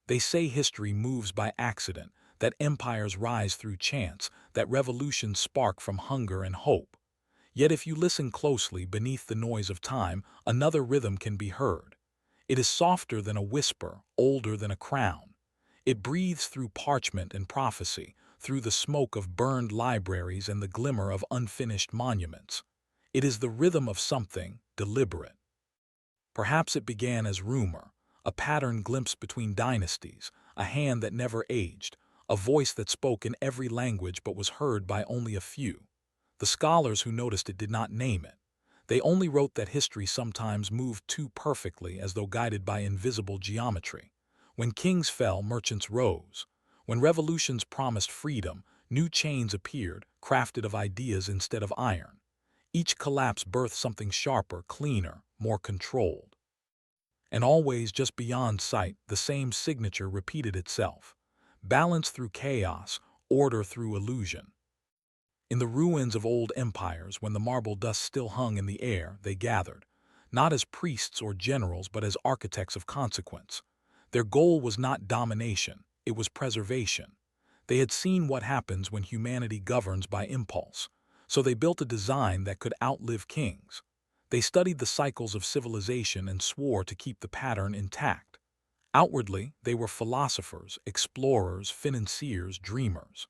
They say history moves by accident, that empires rise through chance, that revolutions spark from hunger and hope. Yet if you listen closely beneath the noise of time, another rhythm can be heard. It is softer than a whisper, older than a crown. It breathes through parchment and prophecy, through the smoke of burned libraries and the glimmer of unfinished monuments. It is the rhythm of something deliberate. Perhaps it began as rumor, a pattern glimpsed between dynasties, a hand that never aged, a voice that spoke in every language but was heard by only a few. The scholars who noticed it did not name it. They only wrote that history sometimes moved too perfectly as though guided by invisible geometry. When kings fell, merchants rose. When revolutions promised freedom, new chains appeared, crafted of ideas instead of iron. Each collapse birthed something sharper, cleaner, more controlled. And always just beyond sight, the same signature repeated itself. Balance through chaos, order through illusion. In the ruins of old empires, when the marble dust still hung in the air, they gathered, not as priests or generals but as architects of consequence. Their goal was not domination, it was preservation. They had seen what happens when humanity governs by impulse, so they built a design that could outlive kings. They studied the cycles of civilization and swore to keep the pattern intact. Outwardly, they were philosophers, explorers, financiers, dreamers.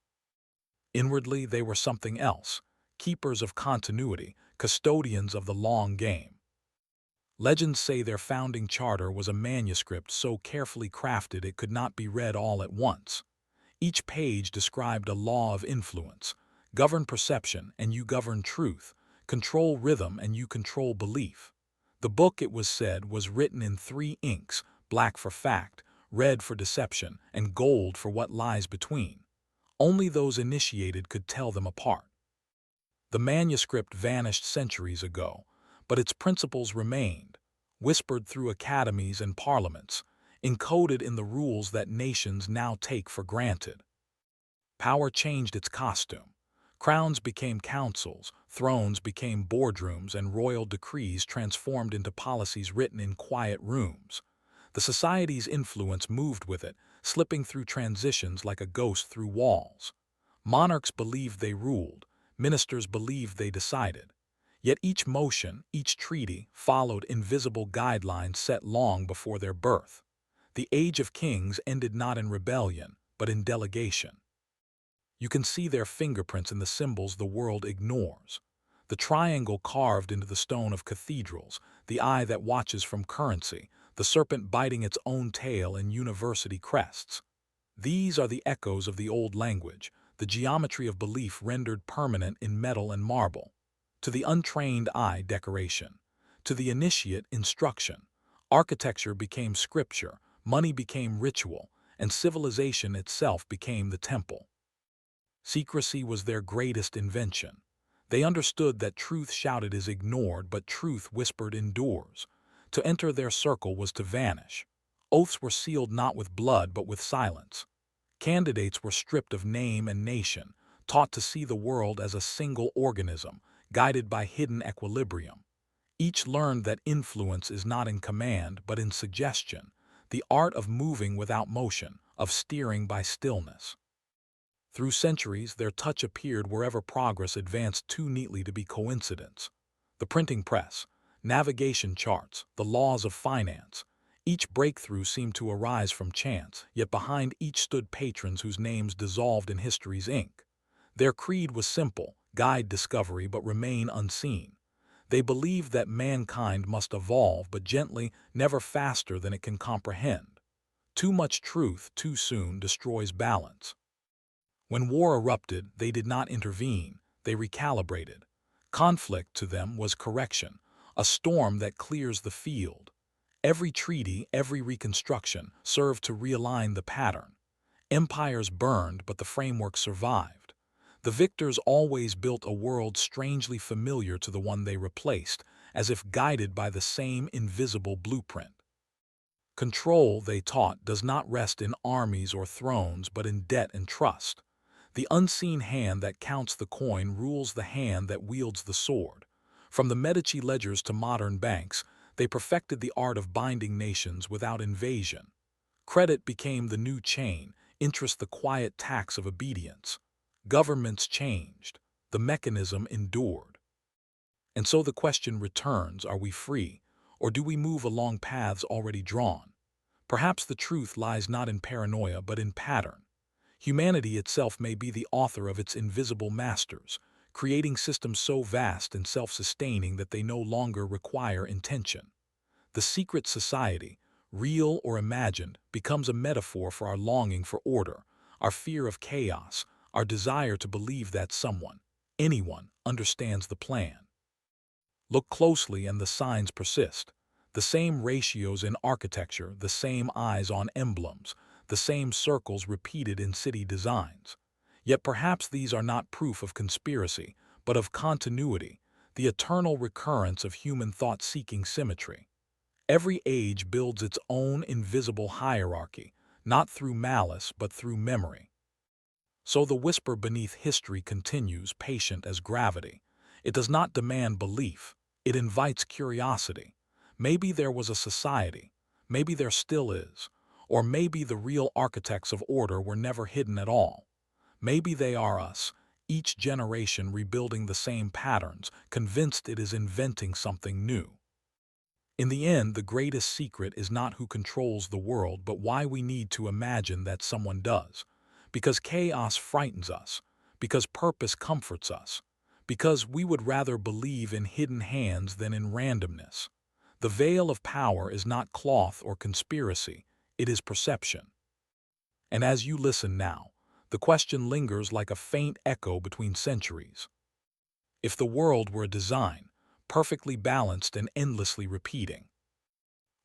Inwardly, they were something else, keepers of continuity, custodians of the long game. Legends say their founding charter was a manuscript so carefully crafted it could not be read all at once. Each page described a law of influence: govern perception and you govern truth, control rhythm and you control belief. The book, it was said, was written in three inks: black for fact, red for deception, and gold for what lies between. Only those initiated could tell them apart. The manuscript vanished centuries ago, but its principles remained, whispered through academies and parliaments, encoded in the rules that nations now take for granted. Power changed its costume. Crowns became councils, thrones became boardrooms, and royal decrees transformed into policies written in quiet rooms. The society's influence moved with it, slipping through transitions like a ghost through walls. Monarchs believed they ruled, ministers believed they decided. Yet each motion, each treaty, followed invisible guidelines set long before their birth. The age of kings ended not in rebellion, but in delegation. You can see their fingerprints in the symbols the world ignores. The triangle carved into the stone of cathedrals, the eye that watches from currency, the serpent biting its own tail in university crests. These are the echoes of the old language, the geometry of belief rendered permanent in metal and marble. To the untrained eye, decoration. To the initiate, instruction. Architecture became scripture, money became ritual, and civilization itself became the temple. Secrecy was their greatest invention. They understood that truth shouted is ignored, but truth whispered endures. To enter their circle was to vanish. Oaths were sealed not with blood but with silence. Candidates were stripped of name and nation, taught to see the world as a single organism, guided by hidden equilibrium. Each learned that influence is not in command but in suggestion, the art of moving without motion, of steering by stillness. Through centuries, their touch appeared wherever progress advanced too neatly to be coincidence. The printing press, navigation charts, the laws of finance. Each breakthrough seemed to arise from chance, yet behind each stood patrons whose names dissolved in history's ink. Their creed was simple: guide discovery but remain unseen. They believed that mankind must evolve, but gently, never faster than it can comprehend. Too much truth too soon destroys balance. When war erupted, they did not intervene, they recalibrated. Conflict to them was correction, a storm that clears the field. Every treaty, every reconstruction, served to realign the pattern. Empires burned, but the framework survived. The victors always built a world strangely familiar to the one they replaced, as if guided by the same invisible blueprint. Control, they taught, does not rest in armies or thrones, but in debt and trust. The unseen hand that counts the coin rules the hand that wields the sword. From the Medici ledgers to modern banks, they perfected the art of binding nations without invasion. Credit became the new chain, interest the quiet tax of obedience. Governments changed. The mechanism endured. And so the question returns, are we free, or do we move along paths already drawn? Perhaps the truth lies not in paranoia but in pattern. Humanity itself may be the author of its invisible masters, creating systems so vast and self-sustaining that they no longer require intention. The secret society, real or imagined, becomes a metaphor for our longing for order, our fear of chaos, our desire to believe that someone, anyone, understands the plan. Look closely and the signs persist. The same ratios in architecture, the same eyes on emblems, the same circles repeated in city designs. Yet perhaps these are not proof of conspiracy, but of continuity, the eternal recurrence of human thought seeking symmetry. Every age builds its own invisible hierarchy, not through malice but through memory. So the whisper beneath history continues, patient as gravity. It does not demand belief, it invites curiosity. Maybe there was a society, maybe there still is, or maybe the real architects of order were never hidden at all. Maybe they are us, each generation rebuilding the same patterns, convinced it is inventing something new. In the end, the greatest secret is not who controls the world, but why we need to imagine that someone does. Because chaos frightens us, because purpose comforts us, because we would rather believe in hidden hands than in randomness. The veil of power is not cloth or conspiracy, it is perception. And as you listen now, the question lingers like a faint echo between centuries. If the world were a design, perfectly balanced and endlessly repeating,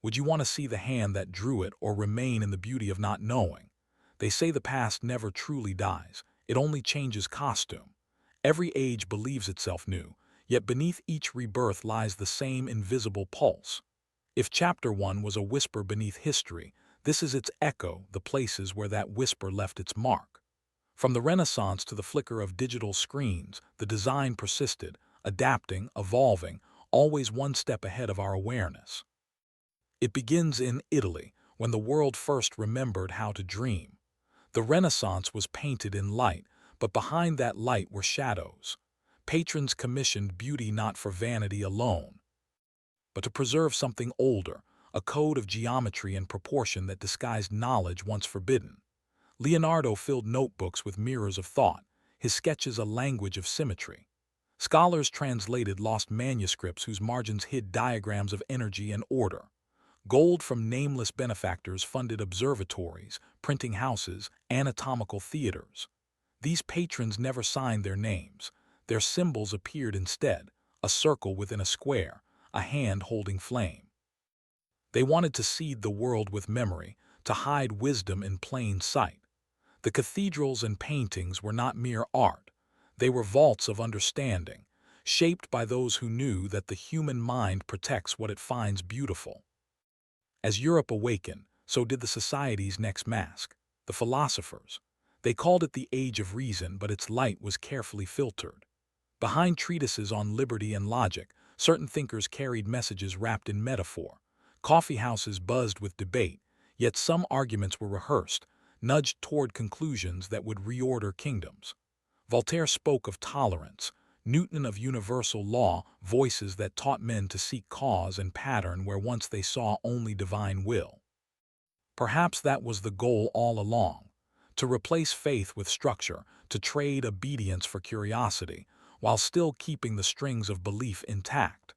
would you want to see the hand that drew it or remain in the beauty of not knowing? They say the past never truly dies, it only changes costume. Every age believes itself new, yet beneath each rebirth lies the same invisible pulse. If Chapter 1 was a whisper beneath history, this is its echo, the places where that whisper left its mark. From the Renaissance to the flicker of digital screens, the design persisted, adapting, evolving, always one step ahead of our awareness. It begins in Italy, when the world first remembered how to dream. The Renaissance was painted in light, but behind that light were shadows. Patrons commissioned beauty not for vanity alone, but to preserve something older, a code of geometry and proportion that disguised knowledge once forbidden. Leonardo filled notebooks with mirrors of thought, his sketches a language of symmetry. Scholars translated lost manuscripts whose margins hid diagrams of energy and order. Gold from nameless benefactors funded observatories, printing houses, anatomical theaters. These patrons never signed their names. Their symbols appeared instead, a circle within a square, a hand holding flame. They wanted to seed the world with memory, to hide wisdom in plain sight. The cathedrals and paintings were not mere art. They were vaults of understanding, shaped by those who knew that the human mind protects what it finds beautiful. As Europe awakened, so did the society's next mask, the philosophers. They called it the Age of Reason, but its light was carefully filtered. Behind treatises on liberty and logic, certain thinkers carried messages wrapped in metaphor. Coffee houses buzzed with debate, yet some arguments were rehearsed, nudged toward conclusions that would reorder kingdoms. Voltaire spoke of tolerance, Newton of universal law, voices that taught men to seek cause and pattern where once they saw only divine will. Perhaps that was the goal all along, to replace faith with structure, to trade obedience for curiosity, while still keeping the strings of belief intact.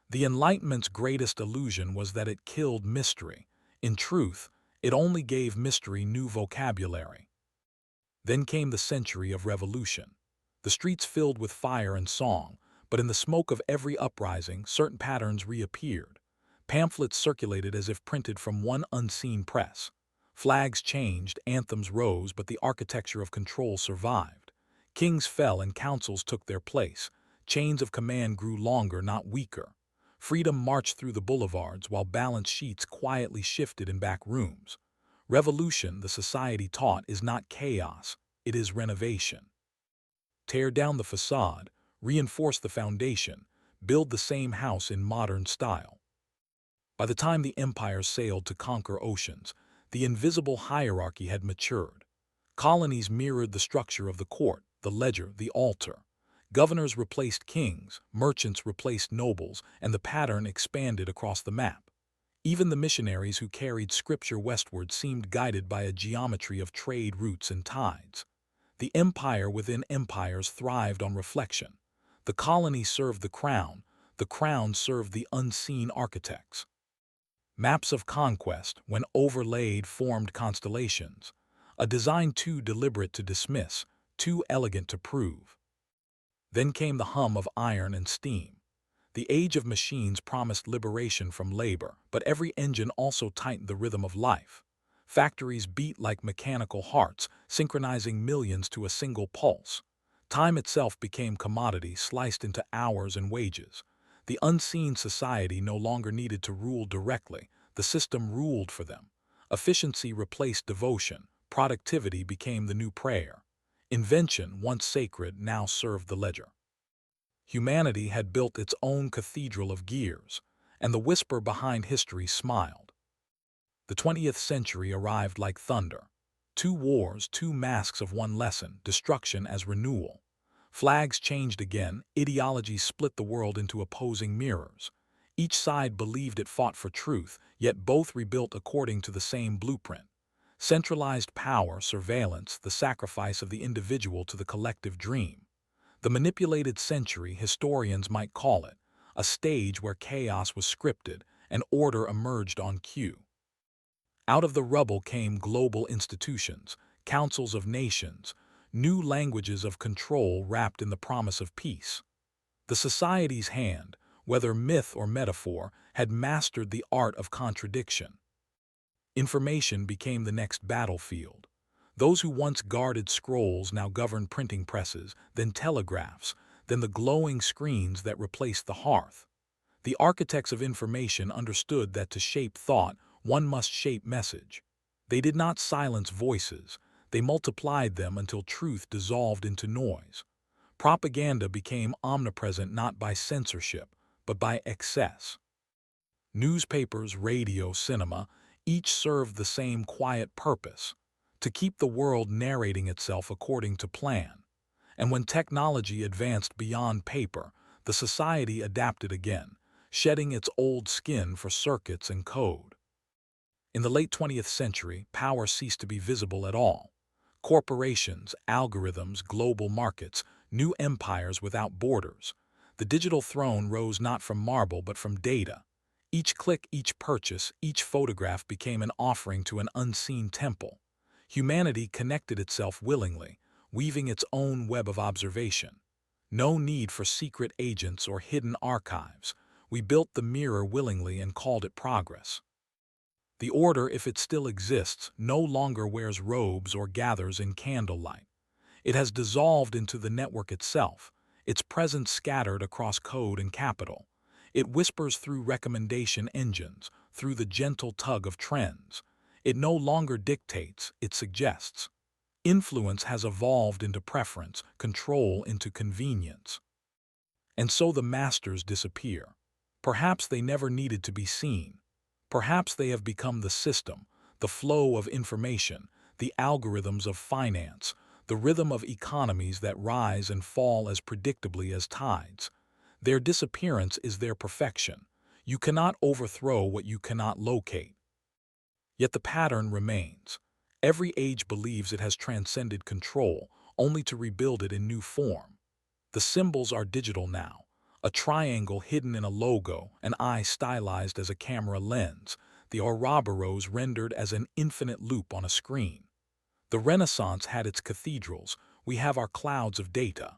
The Enlightenment's greatest illusion was that it killed mystery. In truth, it only gave mystery new vocabulary. Then came the century of revolution. The streets filled with fire and song, but in the smoke of every uprising, certain patterns reappeared. Pamphlets circulated as if printed from one unseen press. Flags changed, anthems rose, but the architecture of control survived. Kings fell and councils took their place. Chains of command grew longer, not weaker. Freedom marched through the boulevards while balance sheets quietly shifted in back rooms. Revolution, the society taught, is not chaos, it is renovation. Tear down the facade, reinforce the foundation, build the same house in modern style. By the time the empires sailed to conquer oceans, The invisible hierarchy had matured. Colonies mirrored the structure of the court, the ledger, the altar. Governors replaced kings, merchants replaced nobles, and the pattern expanded across the map. Even the missionaries who carried scripture westward seemed guided by a geometry of trade routes and tides. The empire within empires thrived on reflection. The colony served the crown served the unseen architects. Maps of conquest, when overlaid, formed constellations, a design too deliberate to dismiss, too elegant to prove. Then came the hum of iron and steam. The age of machines promised liberation from labor, but every engine also tightened the rhythm of life. Factories beat like mechanical hearts, synchronizing millions to a single pulse. Time itself became commodity, sliced into hours and wages. The unseen society no longer needed to rule directly, the system ruled for them. Efficiency replaced devotion, productivity became the new prayer. Invention, once sacred, now served the ledger. Humanity had built its own cathedral of gears, and the whisper behind history smiled. The 20th century arrived like thunder. Two wars, two masks of one lesson, destruction as renewal. Flags changed again, ideologies split the world into opposing mirrors. Each side believed it fought for truth, yet both rebuilt according to the same blueprint. Centralized power, surveillance, the sacrifice of the individual to the collective dream. The manipulated century, historians might call it, a stage where chaos was scripted and order emerged on cue. Out of the rubble came global institutions, councils of nations, new languages of control wrapped in the promise of peace. The society's hand, whether myth or metaphor, had mastered the art of contradiction. Information became the next battlefield. Those who once guarded scrolls now governed printing presses, then telegraphs, then the glowing screens that replaced the hearth. The architects of information understood that to shape thought, one must shape message. They did not silence voices, they multiplied them until truth dissolved into noise. Propaganda became omnipresent not by censorship, but by excess. Newspapers, radio, cinema, each served the same quiet purpose: to keep the world narrating itself according to plan. And when technology advanced beyond paper, the society adapted again, shedding its old skin for circuits and code. In the late 20th century, power ceased to be visible at all. Corporations, algorithms, global markets, new empires without borders. The digital throne rose not from marble but from data. Each click, each purchase, each photograph became an offering to an unseen temple. Humanity connected itself willingly, weaving its own web of observation. No need for secret agents or hidden archives. We built the mirror willingly and called it progress. The order, if it still exists, no longer wears robes or gathers in candlelight. It has dissolved into the network itself, its presence scattered across code and capital. It whispers through recommendation engines, through the gentle tug of trends. It no longer dictates, it suggests. Influence has evolved into preference, control into convenience. And so the masters disappear. Perhaps they never needed to be seen. Perhaps they have become the system, the flow of information, the algorithms of finance, the rhythm of economies that rise and fall as predictably as tides. Their disappearance is their perfection. You cannot overthrow what you cannot locate. Yet the pattern remains. Every age believes it has transcended control, only to rebuild it in new form. The symbols are digital now. A triangle hidden in a logo, an eye stylized as a camera lens, the Ouroboros rendered as an infinite loop on a screen. The Renaissance had its cathedrals, we have our clouds of data.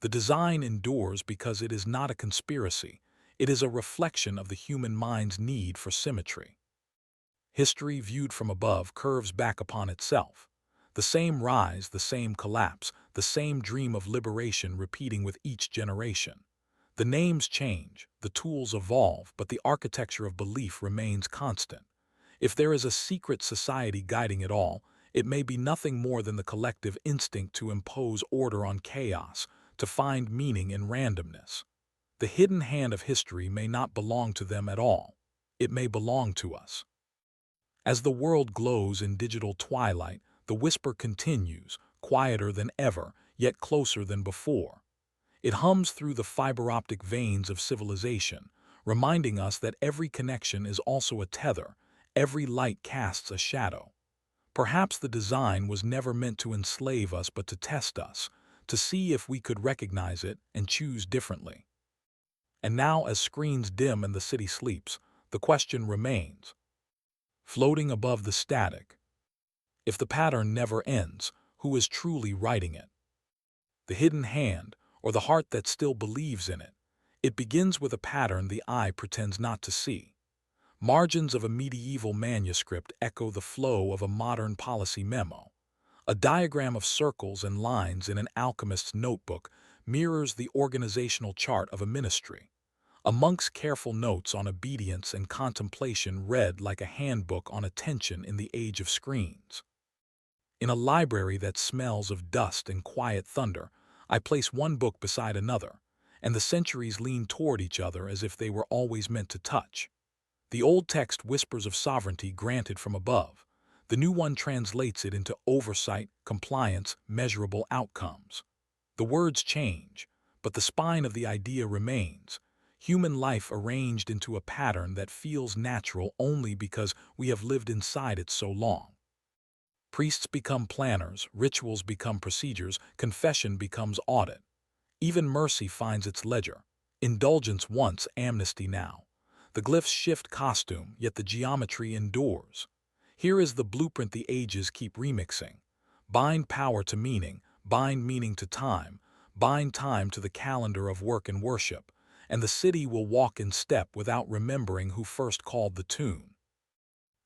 The design endures because it is not a conspiracy, it is a reflection of the human mind's need for symmetry. History viewed from above curves back upon itself. The same rise, the same collapse, the same dream of liberation repeating with each generation. The names change, the tools evolve, but the architecture of belief remains constant. If there is a secret society guiding it all, it may be nothing more than the collective instinct to impose order on chaos, to find meaning in randomness. The hidden hand of history may not belong to them at all. It may belong to us. As the world glows in digital twilight, the whisper continues, quieter than ever, yet closer than before. It hums through the fiber optic veins of civilization, reminding us that every connection is also a tether, every light casts a shadow. Perhaps the design was never meant to enslave us but to test us, to see if we could recognize it and choose differently. And now, as screens dim and the city sleeps, the question remains, floating above the static. If the pattern never ends, who is truly writing it? The hidden hand, or the heart that still believes in it? It begins with a pattern the eye pretends not to see. Margins of a medieval manuscript echo the flow of a modern policy memo. A diagram of circles and lines in an alchemist's notebook mirrors the organizational chart of a ministry. A monk's careful notes on obedience and contemplation read like a handbook on attention in the age of screens. In a library that smells of dust and quiet thunder, I place one book beside another, and the centuries lean toward each other as if they were always meant to touch. The old text whispers of sovereignty granted from above. The new one translates it into oversight, compliance, measurable outcomes. The words change, but the spine of the idea remains. Human life arranged into a pattern that feels natural only because we have lived inside it so long. Priests become planners, rituals become procedures, confession becomes audit. Even mercy finds its ledger. Indulgence once, amnesty now. The glyphs shift costume, yet the geometry endures. Here is the blueprint the ages keep remixing. Bind power to meaning, bind meaning to time, bind time to the calendar of work and worship, and the city will walk in step without remembering who first called the tune.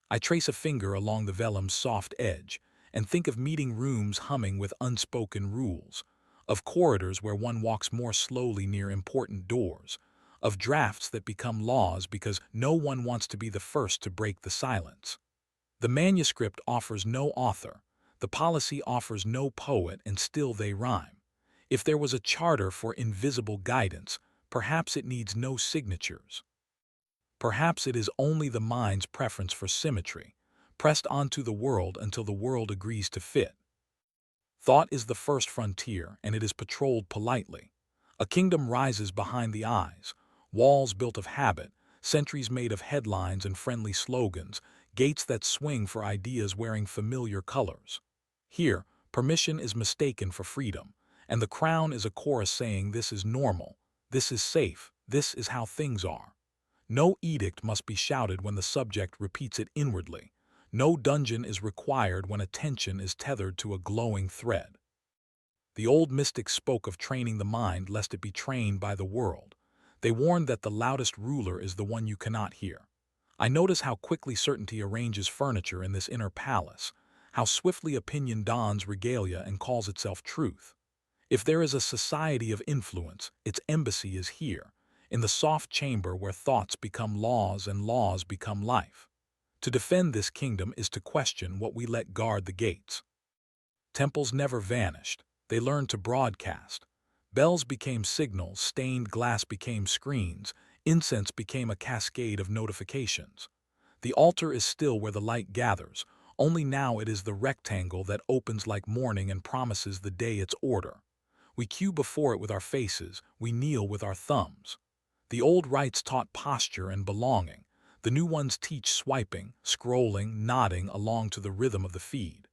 I trace a finger along the vellum's soft edge and think of meeting rooms humming with unspoken rules, of corridors where one walks more slowly near important doors, of drafts that become laws because no one wants to be the first to break the silence. The manuscript offers no author, the policy offers no poet, and still they rhyme. If there was a charter for invisible guidance, perhaps it needs no signatures. Perhaps it is only the mind's preference for symmetry, pressed onto the world until the world agrees to fit. Thought is the first frontier, and it is patrolled politely. A kingdom rises behind the eyes, walls built of habit, sentries made of headlines and friendly slogans, gates that swing for ideas wearing familiar colors. Here, permission is mistaken for freedom, and the crown is a chorus saying this is normal, this is safe, this is how things are. No edict must be shouted when the subject repeats it inwardly. No dungeon is required when attention is tethered to a glowing thread. The old mystics spoke of training the mind lest it be trained by the world. They warned that the loudest ruler is the one you cannot hear. I notice how quickly certainty arranges furniture in this inner palace, how swiftly opinion dons regalia and calls itself truth. If there is a society of influence, its embassy is here, in the soft chamber where thoughts become laws and laws become life. To defend this kingdom is to question what we let guard the gates. Temples never vanished, they learned to broadcast. Bells became signals, stained glass became screens, incense became a cascade of notifications. The altar is still where the light gathers, only now it is the rectangle that opens like morning and promises the day its order. We queue before it with our faces, we kneel with our thumbs. The old rites taught posture and belonging. The new ones teach swiping, scrolling, nodding along to the rhythm of the feed.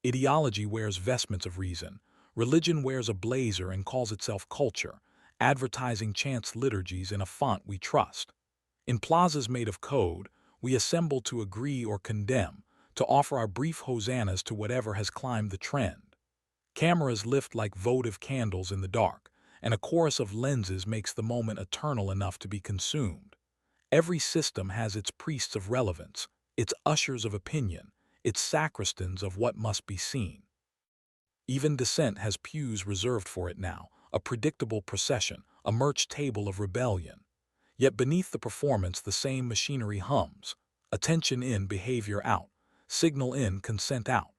Ideology wears vestments of reason. Religion wears a blazer and calls itself culture. Advertising chants liturgies in a font we trust. In plazas made of code, we assemble to agree or condemn, to offer our brief hosannas to whatever has climbed the trend. Cameras lift like votive candles in the dark, and a chorus of lenses makes the moment eternal enough to be consumed. Every system has its priests of relevance, its ushers of opinion, its sacristans of what must be seen. Even dissent has pews reserved for it now, a predictable procession, a merch table of rebellion. Yet beneath the performance the same machinery hums, attention in, behavior out, signal in, consent out.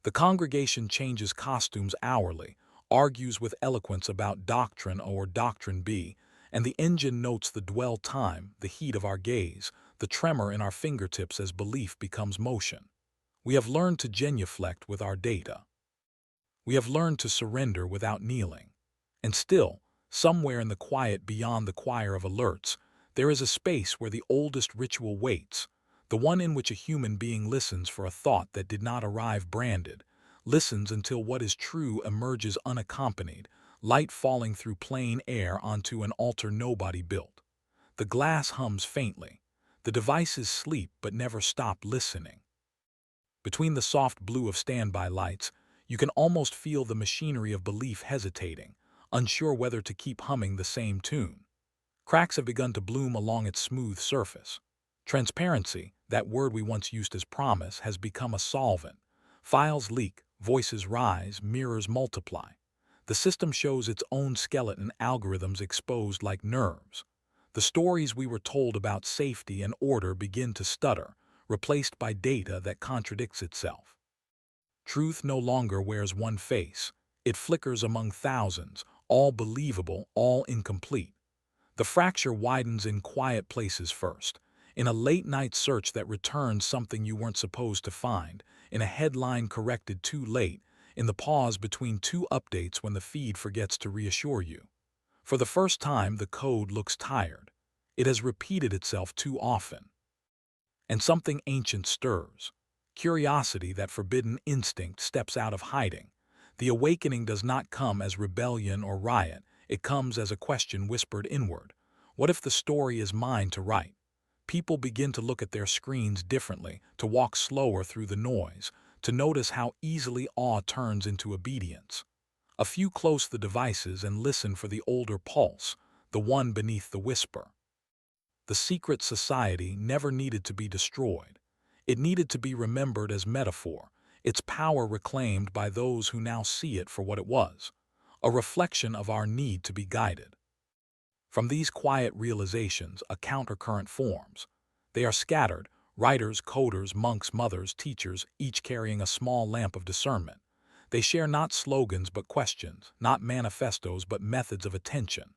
The congregation changes costumes hourly, argues with eloquence about doctrine or doctrine B, and the engine notes the dwell time, the heat of our gaze, the tremor in our fingertips as belief becomes motion. We have learned to genuflect with our data. We have learned to surrender without kneeling. And still, somewhere in the quiet beyond the choir of alerts, there is a space where the oldest ritual waits, the one in which a human being listens for a thought that did not arrive branded, listens until what is true emerges unaccompanied, light falling through plain air onto an altar nobody built. The glass hums faintly. The devices sleep but never stop listening. Between the soft blue of standby lights, you can almost feel the machinery of belief hesitating, unsure whether to keep humming the same tune. Cracks have begun to bloom along its smooth surface. Transparency, that word we once used as promise, has become a solvent. Files leak, voices rise, mirrors multiply. The system shows its own skeleton, algorithms exposed like nerves. The stories we were told about safety and order begin to stutter, replaced by data that contradicts itself. Truth no longer wears one face. It flickers among thousands, all believable, all incomplete. The fracture widens in quiet places first, in a late-night search that returns something you weren't supposed to find, in a headline corrected too late, in the pause between two updates when the feed forgets to reassure you. For the first time, the code looks tired. It has repeated itself too often. And something ancient stirs. Curiosity, that forbidden instinct, steps out of hiding. The awakening does not come as rebellion or riot. It comes as a question whispered inward. What if the story is mine to write? People begin to look at their screens differently, to walk slower through the noise, to notice how easily awe turns into obedience. A few close the devices and listen for the older pulse, the one beneath the whisper. The secret society never needed to be destroyed. It needed to be remembered as metaphor, its power reclaimed by those who now see it for what it was, a reflection of our need to be guided. From these quiet realizations, a countercurrent forms. They are scattered, writers, coders, monks, mothers, teachers, each carrying a small lamp of discernment. They share not slogans but questions, not manifestos but methods of attention.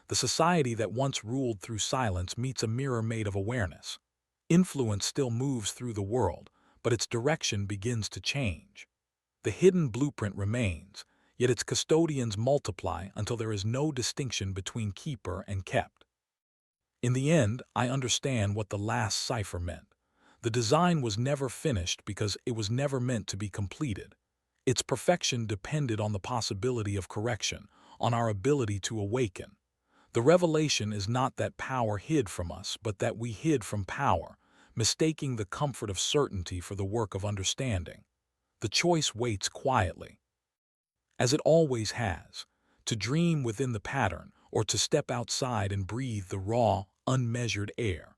The society that once ruled through silence meets a mirror made of awareness. Influence still moves through the world, but its direction begins to change. The hidden blueprint remains, yet its custodians multiply until there is no distinction between keeper and kept. In the end, I understand what the last cipher meant. The design was never finished because it was never meant to be completed. Its perfection depended on the possibility of correction, on our ability to awaken. The revelation is not that power hid from us, but that we hid from power, mistaking the comfort of certainty for the work of understanding. The choice waits quietly, as it always has, to dream within the pattern or to step outside and breathe the raw, unmeasured air.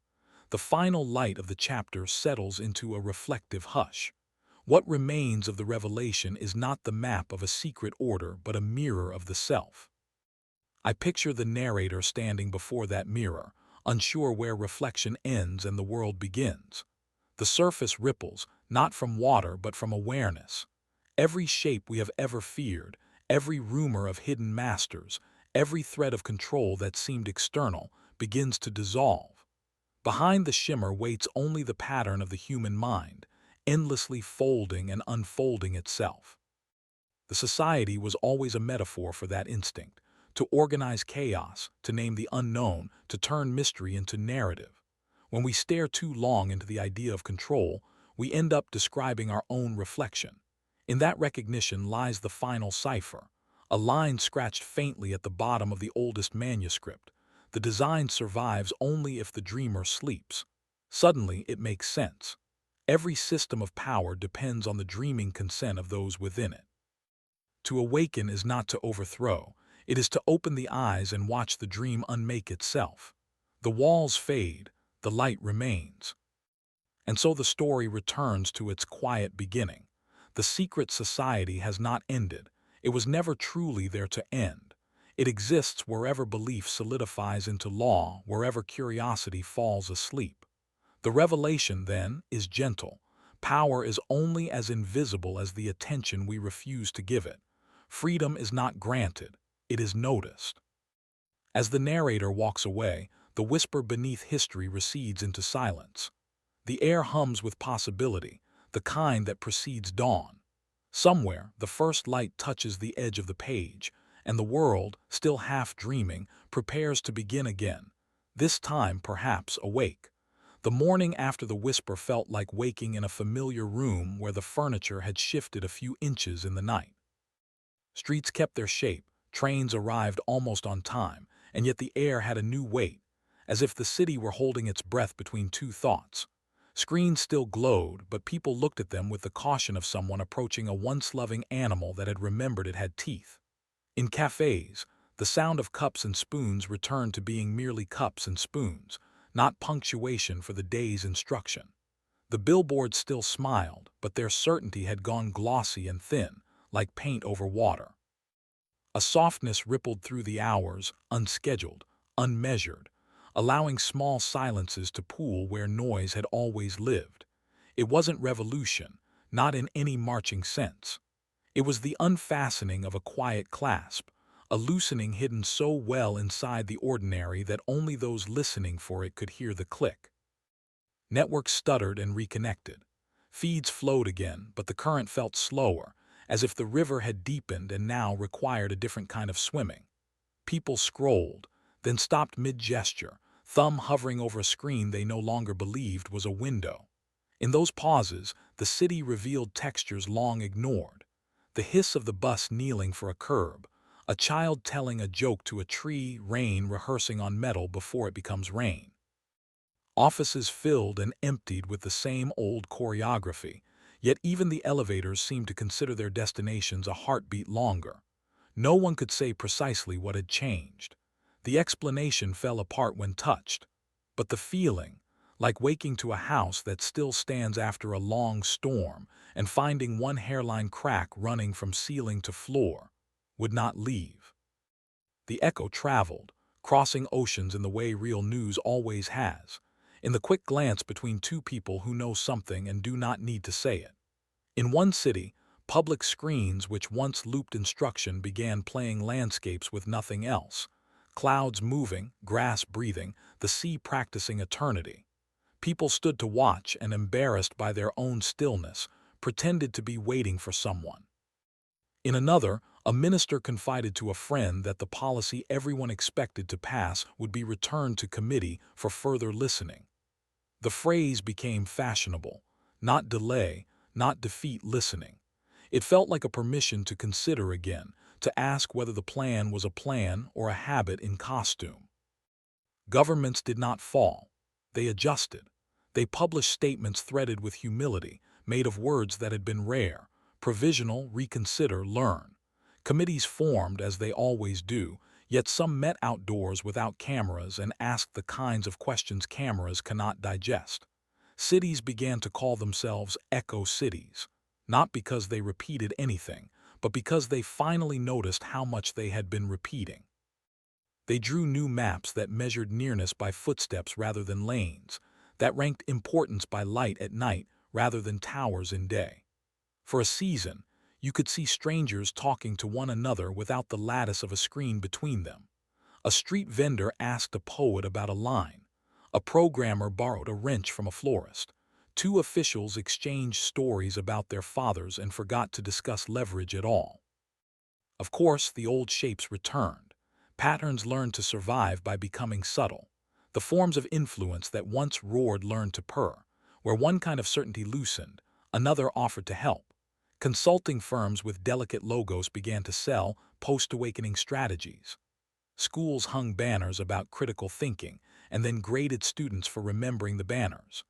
The final light of the chapter settles into a reflective hush. What remains of the revelation is not the map of a secret order, but a mirror of the self. I picture the narrator standing before that mirror, unsure where reflection ends and the world begins. The surface ripples, not from water but from awareness. Every shape we have ever feared, every rumor of hidden masters, every thread of control that seemed external, begins to dissolve. Behind the shimmer waits only the pattern of the human mind, endlessly folding and unfolding itself. The society was always a metaphor for that instinct, to organize chaos, to name the unknown, to turn mystery into narrative. When we stare too long into the idea of control, we end up describing our own reflection. In that recognition lies the final cipher, a line scratched faintly at the bottom of the oldest manuscript. The design survives only if the dreamer sleeps. Suddenly, it makes sense. Every system of power depends on the dreaming consent of those within it. To awaken is not to overthrow. It is to open the eyes and watch the dream unmake itself. The walls fade, the light remains. And so the story returns to its quiet beginning. The secret society has not ended. It was never truly there to end. It exists wherever belief solidifies into law, wherever curiosity falls asleep. The revelation, then, is gentle. Power is only as invisible as the attention we refuse to give it. Freedom is not granted, it is noticed. As the narrator walks away, the whisper beneath history recedes into silence. The air hums with possibility, the kind that precedes dawn. Somewhere, the first light touches the edge of the page, and the world, still half dreaming, prepares to begin again, this time perhaps awake. The morning after the whisper felt like waking in a familiar room where the furniture had shifted a few inches in the night. Streets kept their shape, trains arrived almost on time, and yet the air had a new weight, as if the city were holding its breath between two thoughts. Screens still glowed, but people looked at them with the caution of someone approaching a once-loving animal that had remembered it had teeth. In cafes, the sound of cups and spoons returned to being merely cups and spoons, not punctuation for the day's instruction. The billboards still smiled, but their certainty had gone glossy and thin, like paint over water. A softness rippled through the hours, unscheduled, unmeasured, allowing small silences to pool where noise had always lived. It wasn't revolution, not in any marching sense. It was the unfastening of a quiet clasp, a loosening hidden so well inside the ordinary that only those listening for it could hear the click. Networks stuttered and reconnected. Feeds flowed again, but the current felt slower, as if the river had deepened and now required a different kind of swimming. People scrolled, then stopped mid-gesture, thumb hovering over a screen they no longer believed was a window. In those pauses, the city revealed textures long ignored. The hiss of the bus kneeling for a curb, a child telling a joke to a tree, rain rehearsing on metal before it becomes rain. Offices filled and emptied with the same old choreography, yet even the elevators seemed to consider their destinations a heartbeat longer. No one could say precisely what had changed. The explanation fell apart when touched, but the feeling, like waking to a house that still stands after a long storm and finding one hairline crack running from ceiling to floor, would not leave. The echo traveled, crossing oceans in the way real news always has, in the quick glance between two people who know something and do not need to say it. In one city, public screens which once looped instruction began playing landscapes with nothing else. Clouds moving, grass breathing, the sea practicing eternity. People stood to watch and, embarrassed by their own stillness, pretended to be waiting for someone. In another, a minister confided to a friend that the policy everyone expected to pass would be returned to committee for further listening. The phrase became fashionable, not delay, not defeat listening. It felt like a permission to consider again, to ask whether the plan was a plan or a habit in costume. Governments did not fall. They adjusted. They published statements threaded with humility, made of words that had been rare: provisional, reconsider, learn. Committees formed, as they always do, yet some met outdoors without cameras and asked the kinds of questions cameras cannot digest. Cities began to call themselves echo cities, not because they repeated anything, but because they finally noticed how much they had been repeating. They drew new maps that measured nearness by footsteps rather than lanes, that ranked importance by light at night rather than towers in day. For a season, you could see strangers talking to one another without the lattice of a screen between them. A street vendor asked a poet about a line. A programmer borrowed a wrench from a florist. Two officials exchanged stories about their fathers and forgot to discuss leverage at all. Of course, the old shapes returned. Patterns learned to survive by becoming subtle. The forms of influence that once roared learned to purr. Where one kind of certainty loosened, another offered to help. Consulting firms with delicate logos began to sell post-awakening strategies. Schools hung banners about critical thinking and then graded students for remembering the banners.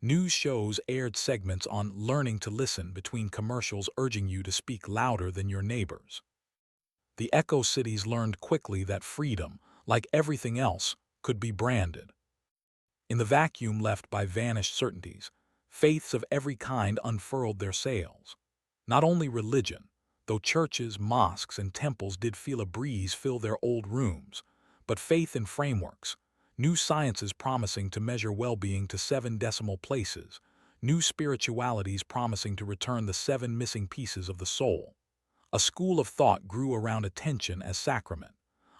News shows aired segments on learning to listen between commercials urging you to speak louder than your neighbors. The echo cities learned quickly that freedom, like everything else, could be branded. In the vacuum left by vanished certainties, faiths of every kind unfurled their sails. Not only religion, though churches, mosques, and temples did feel a breeze fill their old rooms, but faith in frameworks, new sciences promising to measure well-being to 7 decimal places, new spiritualities promising to return the 7 missing pieces of the soul. A school of thought grew around attention as sacrament,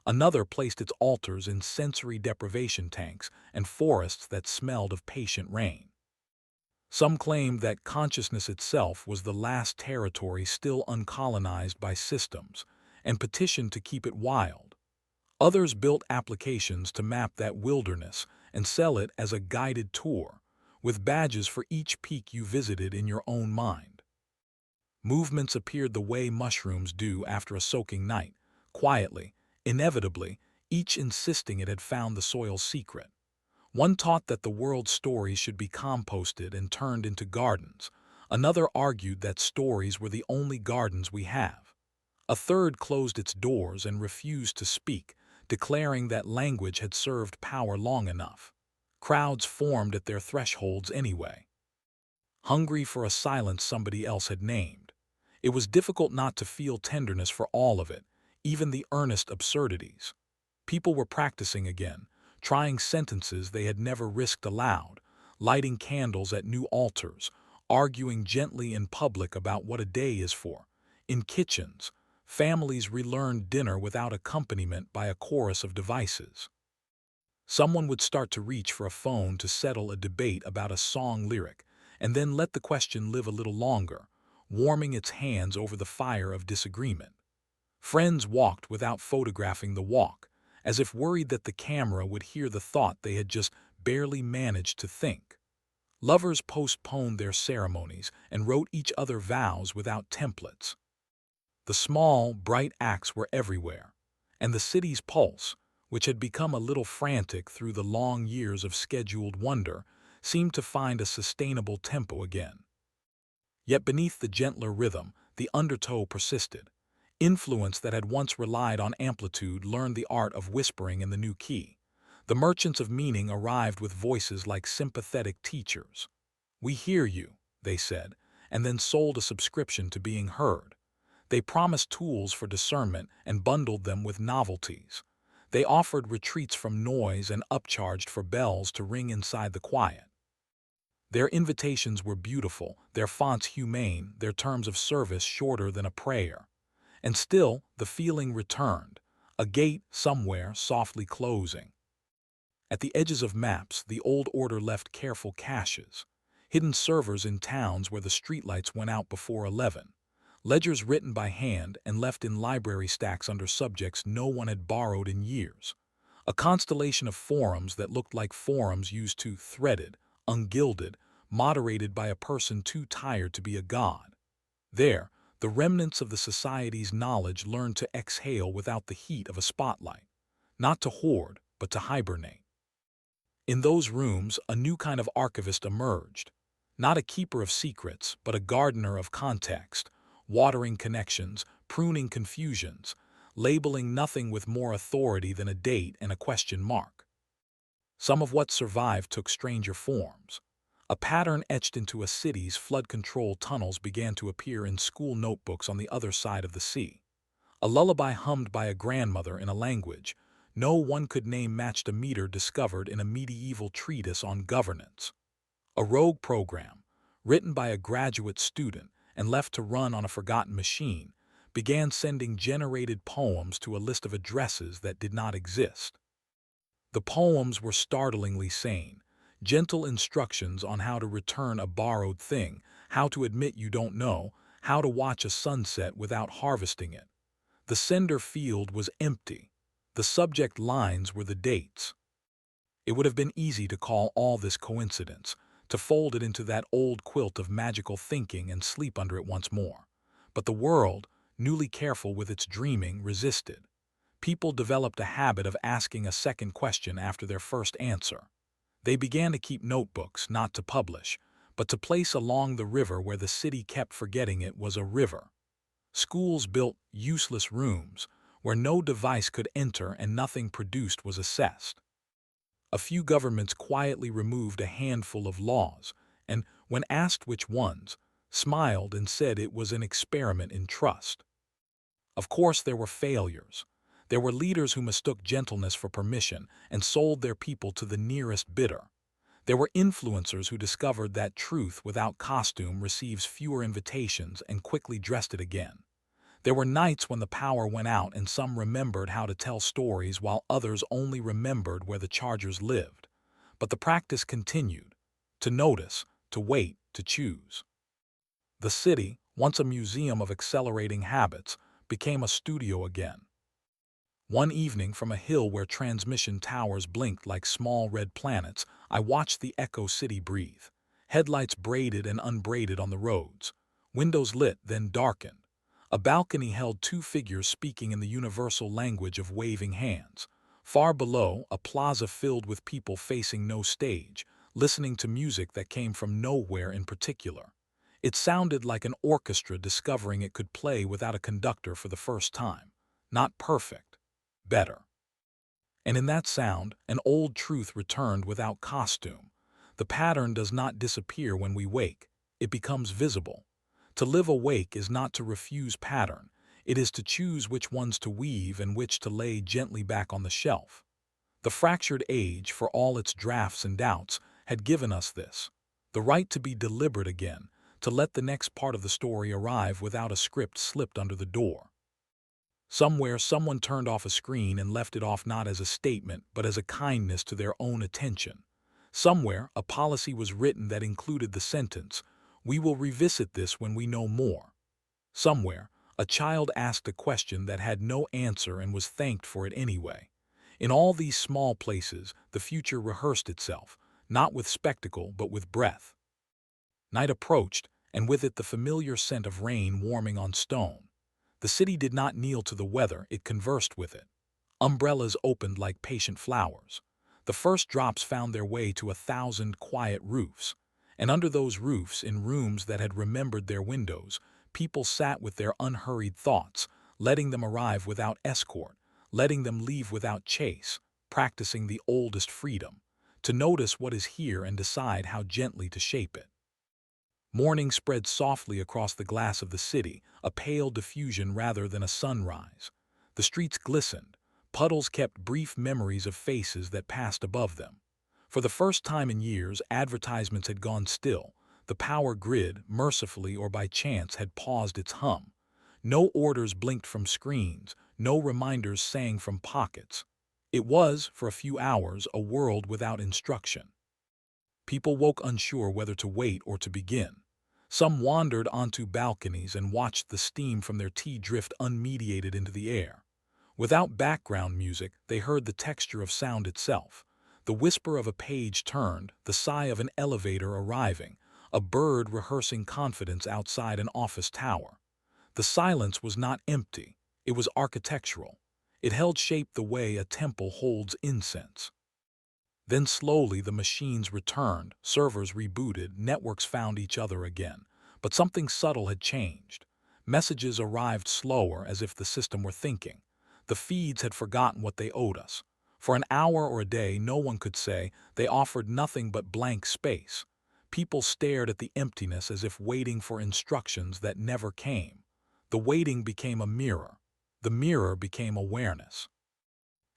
Another placed its altars in sensory deprivation tanks and forests that smelled of patient rain. Some claimed that consciousness itself was the last territory still uncolonized by systems, and petitioned to keep it wild. Others built applications to map that wilderness and sell it as a guided tour, with badges for each peak you visited in your own mind. Movements appeared the way mushrooms do after a soaking night, quietly, inevitably, each insisting it had found the soil's secret. One taught that the world's stories should be composted and turned into gardens. Another argued that stories were the only gardens we have. A third closed its doors and refused to speak, declaring that language had served power long enough. Crowds formed at their thresholds anyway, hungry for a silence somebody else had named. It was difficult not to feel tenderness for all of it, even the earnest absurdities. People were practicing again, trying sentences they had never risked aloud, lighting candles at new altars, arguing gently in public about what a day is for. In kitchens, families relearned dinner without accompaniment by a chorus of devices. Someone would start to reach for a phone to settle a debate about a song lyric, and then let the question live a little longer, warming its hands over the fire of disagreement. Friends walked without photographing the walk, as if worried that the camera would hear the thought they had just barely managed to think. Lovers postponed their ceremonies and wrote each other vows without templates. The small, bright acts were everywhere, and the city's pulse, which had become a little frantic through the long years of scheduled wonder, seemed to find a sustainable tempo again. Yet beneath the gentler rhythm, the undertow persisted. Influence that had once relied on amplitude learned the art of whispering in the new key. The merchants of meaning arrived with voices like sympathetic teachers. "We hear you," they said, and then sold a subscription to being heard. They promised tools for discernment and bundled them with novelties. They offered retreats from noise and upcharged for bells to ring inside the quiet. Their invitations were beautiful, their fonts humane, their terms of service shorter than a prayer. And still, the feeling returned, a gate somewhere softly closing. At the edges of maps, the old order left careful caches, hidden servers in towns where the streetlights went out before 11, ledgers written by hand and left in library stacks under subjects no one had borrowed in years. A constellation of forums that looked like forums used to threaded, ungilded, moderated by a person too tired to be a god. There, the remnants of the society's knowledge learned to exhale without the heat of a spotlight, not to hoard, but to hibernate. In those rooms, a new kind of archivist emerged, not a keeper of secrets, but a gardener of context, watering connections, pruning confusions, labeling nothing with more authority than a date and a question mark. Some of what survived took stranger forms. A pattern etched into a city's flood control tunnels began to appear in school notebooks on the other side of the sea. A lullaby hummed by a grandmother in a language no one could name matched a meter discovered in a medieval treatise on governance. A rogue program, written by a graduate student and left to run on a forgotten machine, began sending generated poems to a list of addresses that did not exist. The poems were startlingly sane. Gentle instructions on how to return a borrowed thing, how to admit you don't know, how to watch a sunset without harvesting it. The sender field was empty. The subject lines were the dates. It would have been easy to call all this coincidence, to fold it into that old quilt of magical thinking and sleep under it once more. But the world, newly careful with its dreaming, resisted. People developed a habit of asking a second question after their first answer. They began to keep notebooks, not to publish, but to place along the river where the city kept forgetting it was a river. Schools built useless rooms, where no device could enter and nothing produced was assessed. A few governments quietly removed a handful of laws, and, when asked which ones, smiled and said it was an experiment in trust. Of course there were failures. There were leaders who mistook gentleness for permission and sold their people to the nearest bidder. There were influencers who discovered that truth without costume receives fewer invitations and quickly dressed it again. There were nights when the power went out and some remembered how to tell stories while others only remembered where the chargers lived. But the practice continued. To notice, to wait, to choose. The city, once a museum of accelerating habits, became a studio again. One evening from a hill where transmission towers blinked like small red planets, I watched the Echo City breathe. Headlights braided and unbraided on the roads. Windows lit, then darkened. A balcony held two figures speaking in the universal language of waving hands. Far below, a plaza filled with people facing no stage, listening to music that came from nowhere in particular. It sounded like an orchestra discovering it could play without a conductor for the first time. Not perfect, better. And in that sound, an old truth returned without costume. The pattern does not disappear when we wake. It becomes visible. To live awake is not to refuse pattern. It is to choose which ones to weave and which to lay gently back on the shelf. The fractured age, for all its drafts and doubts, had given us this. The right to be deliberate again, to let the next part of the story arrive without a script slipped under the door. Somewhere someone turned off a screen and left it off not as a statement but as a kindness to their own attention. Somewhere a policy was written that included the sentence, "We will revisit this when we know more." Somewhere a child asked a question that had no answer and was thanked for it anyway. In all these small places, the future rehearsed itself, not with spectacle but with breath. Night approached, and with it the familiar scent of rain warming on stone. The city did not kneel to the weather, it conversed with it. Umbrellas opened like patient flowers. The first drops found their way to 1,000 quiet roofs. And under those roofs, in rooms that had remembered their windows, people sat with their unhurried thoughts, letting them arrive without escort, letting them leave without chase, practicing the oldest freedom, to notice what is here and decide how gently to shape it. Morning spread softly across the glass of the city, a pale diffusion rather than a sunrise. The streets glistened. Puddles kept brief memories of faces that passed above them. For the first time in years, advertisements had gone still. The power grid, mercifully or by chance, had paused its hum. No orders blinked from screens, no reminders sang from pockets. It was, for a few hours, a world without instruction. People woke unsure whether to wait or to begin. Some wandered onto balconies and watched the steam from their tea drift unmediated into the air. Without background music, they heard the texture of sound itself. The whisper of a page turned, the sigh of an elevator arriving, a bird rehearsing confidence outside an office tower. The silence was not empty, it was architectural. It held shape the way a temple holds incense. Then slowly the machines returned, servers rebooted, networks found each other again. But something subtle had changed. Messages arrived slower, as if the system were thinking. The feeds had forgotten what they owed us. For an hour or a day, no one could say. They offered nothing but blank space. People stared at the emptiness as if waiting for instructions that never came. The waiting became a mirror. The mirror became awareness.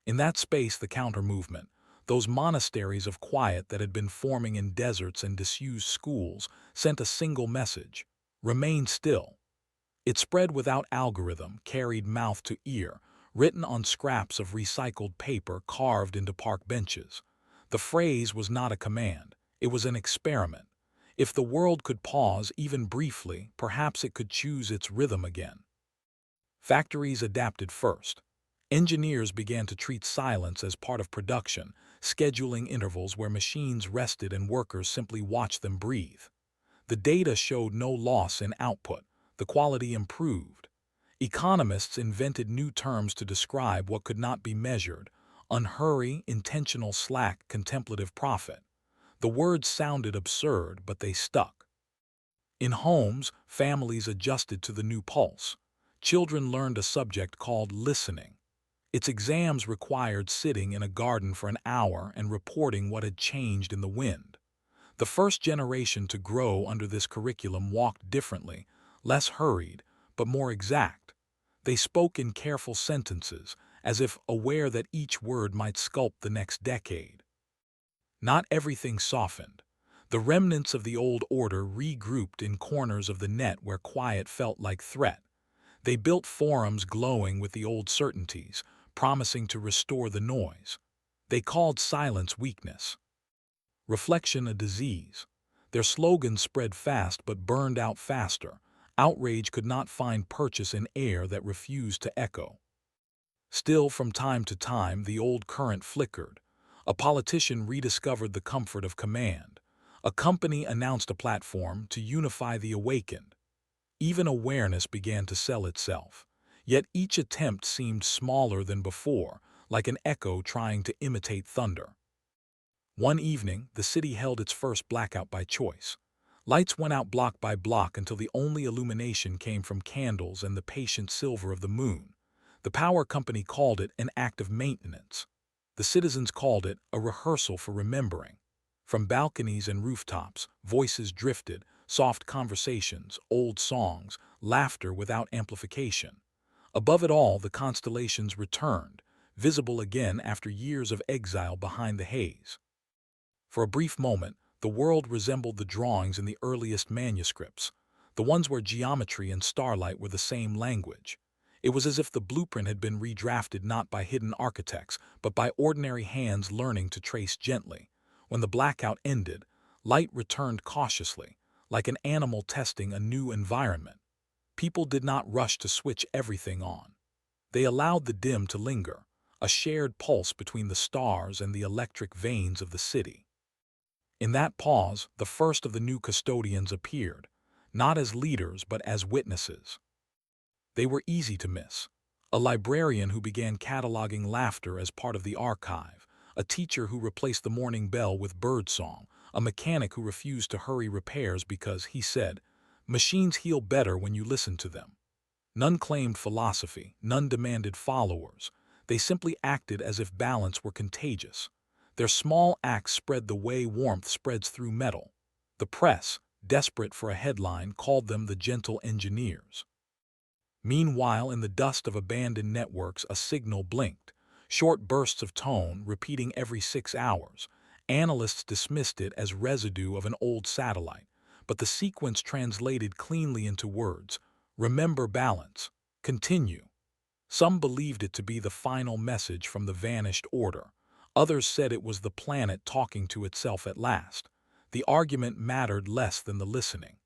In that space, the counter-movement, those monasteries of quiet that had been forming in deserts and disused schools, sent a single message: remain still. It spread without algorithm, carried mouth to ear, written on scraps of recycled paper carved into park benches. The phrase was not a command, it was an experiment. If the world could pause even briefly, perhaps it could choose its rhythm again. Factories adapted first. Engineers began to treat silence as part of production, scheduling intervals where machines rested and workers simply watched them breathe. The data showed no loss in output. The quality improved. Economists invented new terms to describe what could not be measured: unhurry, intentional slack, contemplative profit. The words sounded absurd, but they stuck. In homes, families adjusted to the new pulse. Children learned a subject called listening. Its exams required sitting in a garden for an hour and reporting what had changed in the wind. The first generation to grow under this curriculum walked differently, less hurried, but more exact. They spoke in careful sentences, as if aware that each word might sculpt the next decade. Not everything softened. The remnants of the old order regrouped in corners of the net where quiet felt like threat. They built forums glowing with the old certainties, promising to restore the noise. They called silence weakness, reflection a disease. Their slogans spread fast but burned out faster. Outrage could not find purchase in air that refused to echo. Still, from time to time, the old current flickered. A politician rediscovered the comfort of command. A company announced a platform to unify the awakened. Even awareness began to sell itself. Yet each attempt seemed smaller than before, like an echo trying to imitate thunder. One evening, the city held its first blackout by choice. Lights went out block by block until the only illumination came from candles and the patient silver of the moon. The power company called it an act of maintenance. The citizens called it a rehearsal for remembering. From balconies and rooftops, voices drifted, soft conversations, old songs, laughter without amplification. Above it all, the constellations returned, visible again after years of exile behind the haze. For a brief moment, the world resembled the drawings in the earliest manuscripts, the ones where geometry and starlight were the same language. It was as if the blueprint had been redrafted not by hidden architects, but by ordinary hands learning to trace gently. When the blackout ended, light returned cautiously, like an animal testing a new environment. People did not rush to switch everything on. They allowed the dim to linger, a shared pulse between the stars and the electric veins of the city. In that pause, the first of the new custodians appeared, not as leaders but as witnesses. They were easy to miss. A librarian who began cataloging laughter as part of the archive, a teacher who replaced the morning bell with birdsong, a mechanic who refused to hurry repairs because, he said, machines heal better when you listen to them. None claimed philosophy, none demanded followers. They simply acted as if balance were contagious. Their small acts spread the way warmth spreads through metal. The press, desperate for a headline, called them the gentle engineers. Meanwhile, in the dust of abandoned networks, a signal blinked. Short bursts of tone, repeating every 6 hours. Analysts dismissed it as residue of an old satellite, but the sequence translated cleanly into words. Remember balance. Continue. Some believed it to be the final message from the vanished order. Others said it was the planet talking to itself at last. The argument mattered less than the listening.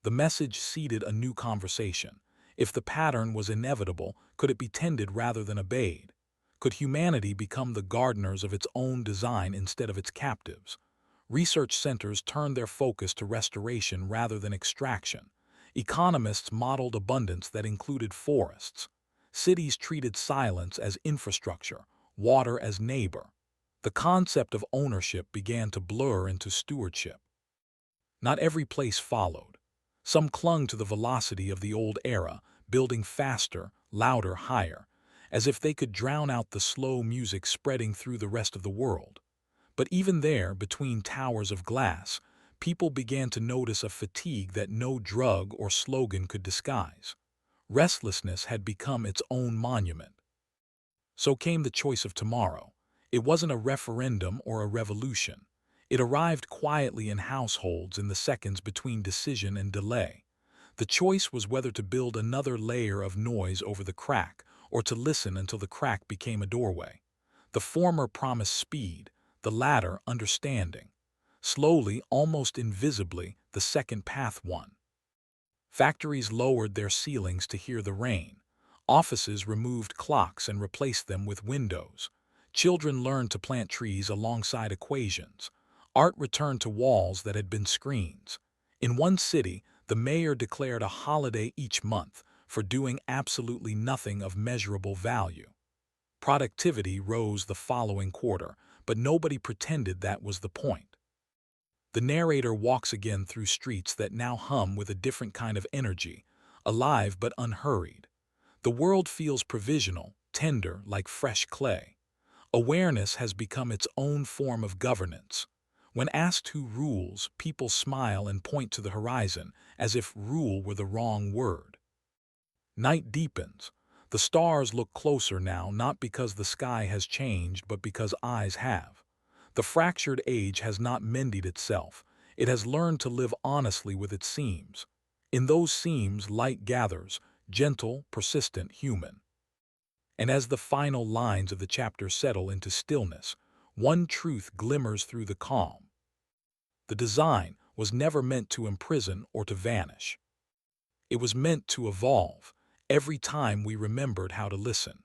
The message seeded a new conversation. If the pattern was inevitable, could it be tended rather than obeyed? Could humanity become the gardeners of its own design instead of its captives? Research centers turned their focus to restoration rather than extraction. Economists modeled abundance that included forests. Cities treated silence as infrastructure, water as neighbor. The concept of ownership began to blur into stewardship. Not every place followed. Some clung to the velocity of the old era, building faster, louder, higher, as if they could drown out the slow music spreading through the rest of the world. But even there, between towers of glass, people began to notice a fatigue that no drug or slogan could disguise. Restlessness had become its own monument. So came the choice of tomorrow. It wasn't a referendum or a revolution. It arrived quietly in households in the seconds between decision and delay. The choice was whether to build another layer of noise over the crack or to listen until the crack became a doorway. The former promised speed, the latter understanding. Slowly, almost invisibly, the second path won. Factories lowered their ceilings to hear the rain. Offices removed clocks and replaced them with windows. Children learned to plant trees alongside equations. Art returned to walls that had been screens. In one city, the mayor declared a holiday each month for doing absolutely nothing of measurable value. Productivity rose the following quarter, but nobody pretended that was the point. The narrator walks again through streets that now hum with a different kind of energy, alive but unhurried. The world feels provisional, tender, like fresh clay. Awareness has become its own form of governance. When asked who rules, people smile and point to the horizon, as if rule were the wrong word. Night deepens. The stars look closer now, not because the sky has changed, but because eyes have. The fractured age has not mended itself. It has learned to live honestly with its seams. In those seams, light gathers, gentle, persistent, human. And as the final lines of the chapter settle into stillness, one truth glimmers through the calm. The design was never meant to imprison or to vanish. It was meant to evolve every time we remembered how to listen.